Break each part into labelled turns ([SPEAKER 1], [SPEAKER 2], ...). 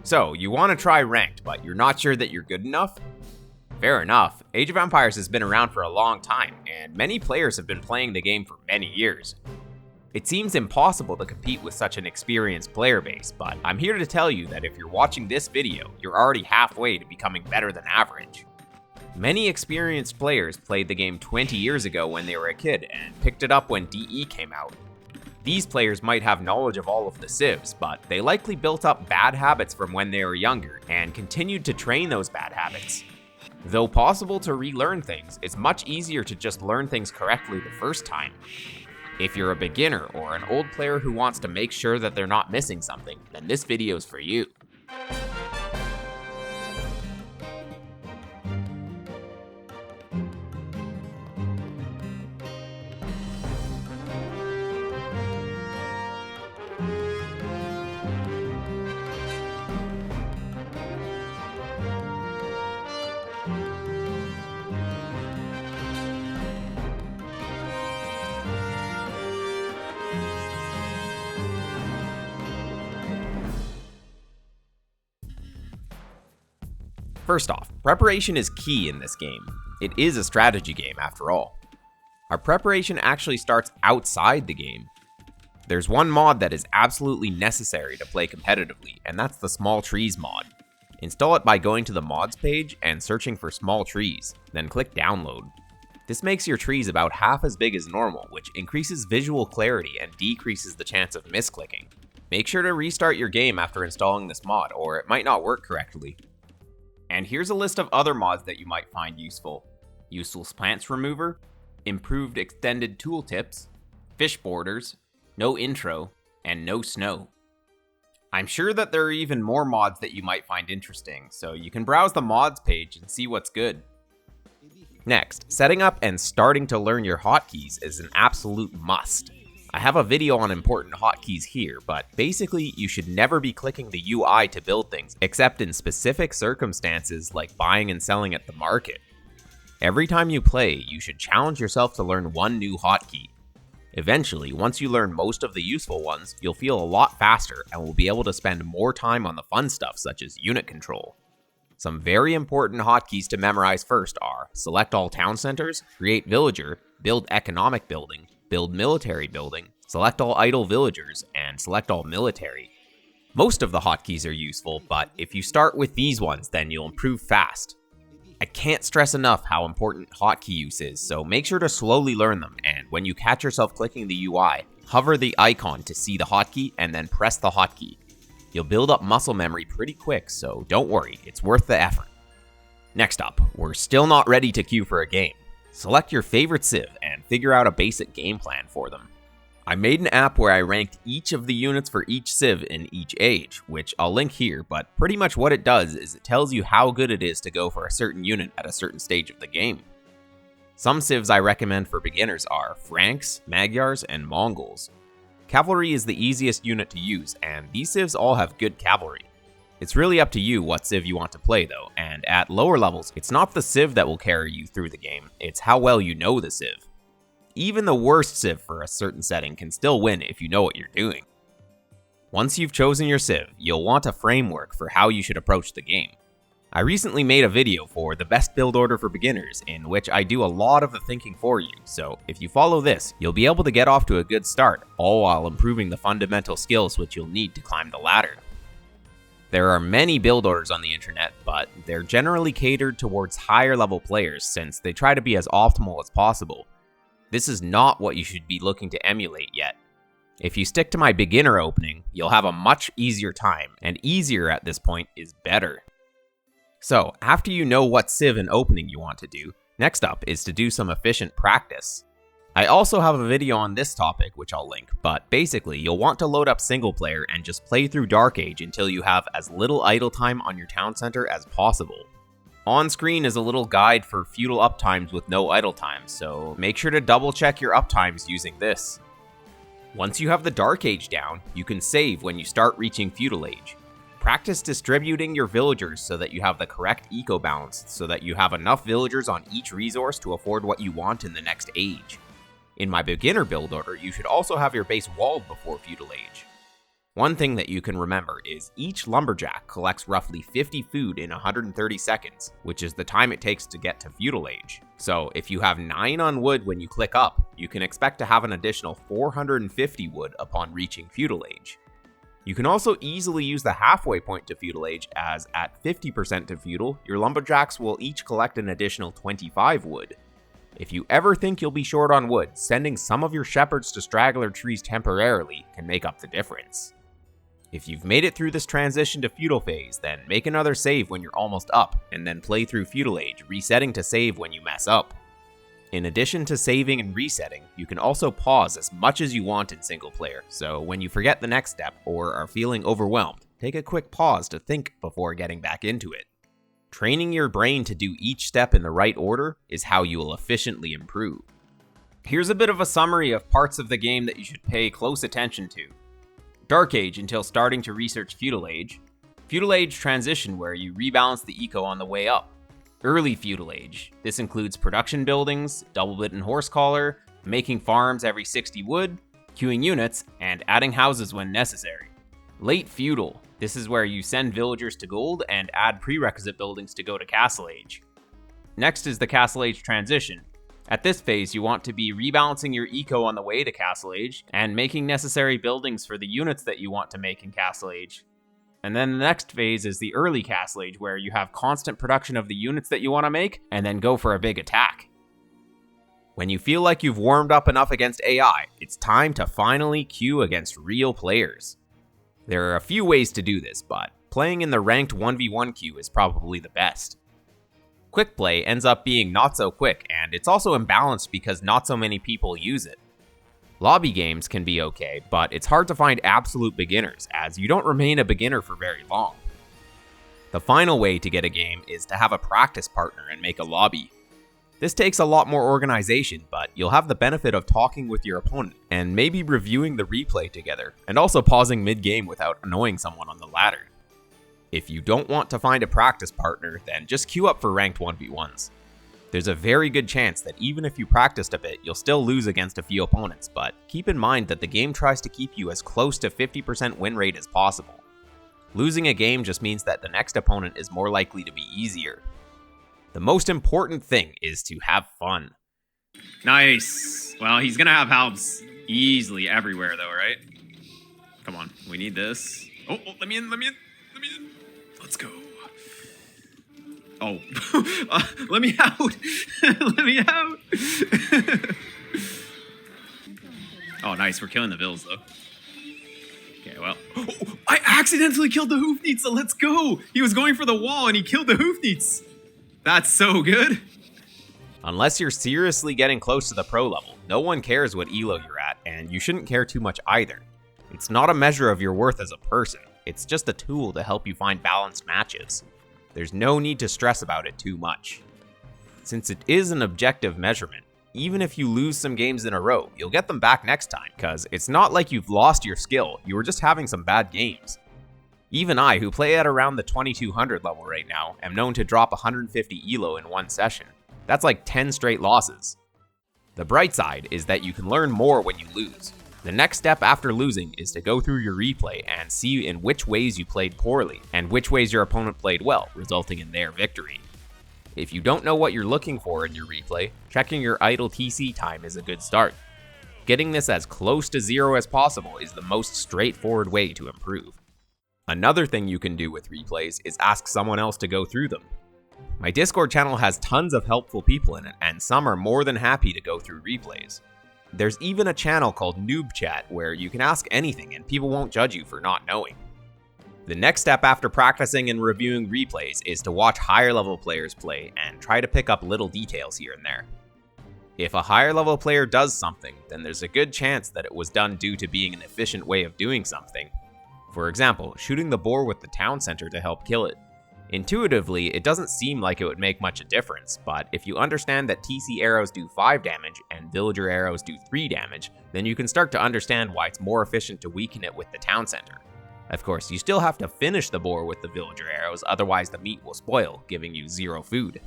[SPEAKER 1] So, you want to try ranked, but you're not sure that you're good enough? Fair enough, Age of Empires has been around for a long time, and many players have been playing the game for many years. It seems impossible to compete with such an experienced player base, but I'm here to tell you that if you're watching this video, you're already halfway to becoming better than average. Many experienced players played the game 20 years ago when they were a kid and picked it up when DE came out. These players might have knowledge of all of the civs, but they likely built up bad habits from when they were younger and continued to train those bad habits. Though possible to relearn things, it's much easier to just learn things correctly the first time. If you're a beginner or an old player who wants to make sure that they're not missing something, then this video is for you. First off, preparation is key in this game. It is a strategy game after all. Our preparation actually starts outside the game. There's one mod that is absolutely necessary to play competitively, and that's the Small Trees mod. Install it by going to the mods page and searching for Small Trees, then click download. This makes your trees about half as big as normal, which increases visual clarity and decreases the chance of misclicking. Make sure to restart your game after installing this mod, or it might not work correctly. And here's a list of other mods that you might find useful. Useless Plants Remover, Improved Extended Tooltips, Fish Borders, No Intro, and No Snow. I'm sure that there are even more mods that you might find interesting, so you can browse the mods page and see what's good. Next, setting up and starting to learn your hotkeys is an absolute must. I have a video on important hotkeys here, but basically you should never be clicking the UI to build things, except in specific circumstances like buying and selling at the market. Every time you play, you should challenge yourself to learn one new hotkey. Eventually, once you learn most of the useful ones, you'll feel a lot faster and will be able to spend more time on the fun stuff such as unit control. Some very important hotkeys to memorize first are select all town centers, create villager, build economic building, build military building, select all idle villagers, and select all military. Most of the hotkeys are useful, but if you start with these ones, then you'll improve fast. I can't stress enough how important hotkey use is, so make sure to slowly learn them, and when you catch yourself clicking the UI, hover the icon to see the hotkey and then press the hotkey. You'll build up muscle memory pretty quick, so don't worry, it's worth the effort. Next up, we're still not ready to queue for a game. Select your favorite civ and figure out a basic game plan for them. I made an app where I ranked each of the units for each civ in each age, which I'll link here, but pretty much what it does is it tells you how good it is to go for a certain unit at a certain stage of the game. Some civs I recommend for beginners are Franks, Magyars, and Mongols. Cavalry is the easiest unit to use, and these civs all have good cavalry. It's really up to you what civ you want to play though, and at lower levels, it's not the civ that will carry you through the game, it's how well you know the civ. Even the worst civ for a certain setting can still win if you know what you're doing. Once you've chosen your civ, you'll want a framework for how you should approach the game. I recently made a video for the best build order for beginners in which I do a lot of the thinking for you, so if you follow this, you'll be able to get off to a good start, all while improving the fundamental skills which you'll need to climb the ladder. There are many build orders on the internet, but they're generally catered towards higher level players since they try to be as optimal as possible. This is not what you should be looking to emulate yet. If you stick to my beginner opening, you'll have a much easier time, and easier at this point is better. So, after you know what civ and opening you want to do, next up is to do some efficient practice. I also have a video on this topic which I'll link, but basically you'll want to load up single player and just play through Dark Age until you have as little idle time on your town center as possible. On screen is a little guide for feudal uptimes with no idle time, so make sure to double check your uptimes using this. Once you have the Dark Age down, you can save when you start reaching Feudal Age. Practice distributing your villagers so that you have the correct eco balance, so that you have enough villagers on each resource to afford what you want in the next age. In my beginner build order, you should also have your base walled before Feudal Age. One thing that you can remember is each lumberjack collects roughly 50 food in 130 seconds, which is the time it takes to get to feudal age. So if you have 9 on wood when you click up, you can expect to have an additional 450 wood upon reaching feudal age. You can also easily use the halfway point to feudal age, as at 50% to feudal, your lumberjacks will each collect an additional 25 wood. If you ever think you'll be short on wood, sending some of your shepherds to straggler trees temporarily can make up the difference. If you've made it through this transition to feudal phase, then make another save when you're almost up, and then play through feudal age, resetting to save when you mess up. In addition to saving and resetting, you can also pause as much as you want in single player, so when you forget the next step or are feeling overwhelmed, take a quick pause to think before getting back into it. Training your brain to do each step in the right order is how you will efficiently improve. Here's a bit of a summary of parts of the game that you should pay close attention to. Dark Age until starting to research Feudal Age. Feudal Age transition where you rebalance the eco on the way up. Early Feudal Age. This includes production buildings, double bit and horse collar, making farms every 60 wood, queuing units, and adding houses when necessary. Late Feudal. This is where you send villagers to gold and add prerequisite buildings to go to Castle Age. Next is the Castle Age transition. At this phase, you want to be rebalancing your eco on the way to Castle Age, and making necessary buildings for the units that you want to make in Castle Age. And then the next phase is the early Castle Age, where you have constant production of the units that you want to make, and then go for a big attack. When you feel like you've warmed up enough against AI, it's time to finally queue against real players. There are a few ways to do this, but playing in the ranked 1v1 queue is probably the best. Quick play ends up being not so quick, and it's also imbalanced because not so many people use it. Lobby games can be okay, but it's hard to find absolute beginners, as you don't remain a beginner for very long. The final way to get a game is to have a practice partner and make a lobby. This takes a lot more organization, but you'll have the benefit of talking with your opponent, and maybe reviewing the replay together, and also pausing mid-game without annoying someone on the ladder. If you don't want to find a practice partner, then just queue up for ranked 1v1s. There's a very good chance that even if you practiced a bit, you'll still lose against a few opponents, but keep in mind that the game tries to keep you as close to 50% win rate as possible. Losing a game just means that the next opponent is more likely to be easier. The most important thing is to have fun.
[SPEAKER 2] Nice. Well, he's gonna have halves easily everywhere though, right? Come on, we need this. Oh, let me in. Let's go. Oh, let me out. Let me out. Oh, nice. We're killing the Bills, though. Okay, well. Oh, I accidentally killed the Hoofneats. Let's go. He was going for the wall, and he killed the Hoofneats. That's so good.
[SPEAKER 1] Unless you're seriously getting close to the pro level, no one cares what elo you're at, and you shouldn't care too much either. It's not a measure of your worth as a person. It's just a tool to help you find balanced matches. There's no need to stress about it too much. Since it is an objective measurement, even if you lose some games in a row, you'll get them back next time, because it's not like you've lost your skill, you were just having some bad games. Even I, who play at around the 2200 level right now, am known to drop 150 elo in one session. That's like 10 straight losses. The bright side is that you can learn more when you lose. The next step after losing is to go through your replay and see in which ways you played poorly, and which ways your opponent played well, resulting in their victory. If you don't know what you're looking for in your replay, checking your idle TC time is a good start. Getting this as close to 0 as possible is the most straightforward way to improve. Another thing you can do with replays is ask someone else to go through them. My Discord channel has tons of helpful people in it, and some are more than happy to go through replays. There's even a channel called Noob Chat where you can ask anything and people won't judge you for not knowing. The next step after practicing and reviewing replays is to watch higher level players play and try to pick up little details here and there. If a higher level player does something, then there's a good chance that it was done due to being an efficient way of doing something. For example, shooting the boar with the town center to help kill it. Intuitively, it doesn't seem like it would make much a difference, but if you understand that TC arrows do 5 damage and villager arrows do 3 damage, then you can start to understand why it's more efficient to weaken it with the town center. Of course, you still have to finish the boar with the villager arrows, otherwise the meat will spoil, giving you 0 food.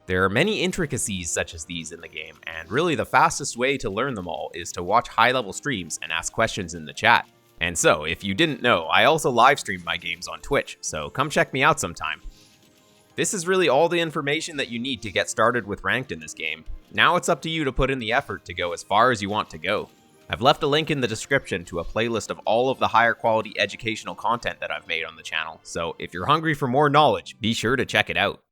[SPEAKER 1] There are many intricacies such as these in the game, and really the fastest way to learn them all is to watch high-level streams and ask questions in the chat. And so, if you didn't know, I also live stream my games on Twitch, so come check me out sometime. This is really all the information that you need to get started with ranked in this game. Now it's up to you to put in the effort to go as far as you want to go. I've left a link in the description to a playlist of all of the higher quality educational content that I've made on the channel, so if you're hungry for more knowledge, be sure to check it out.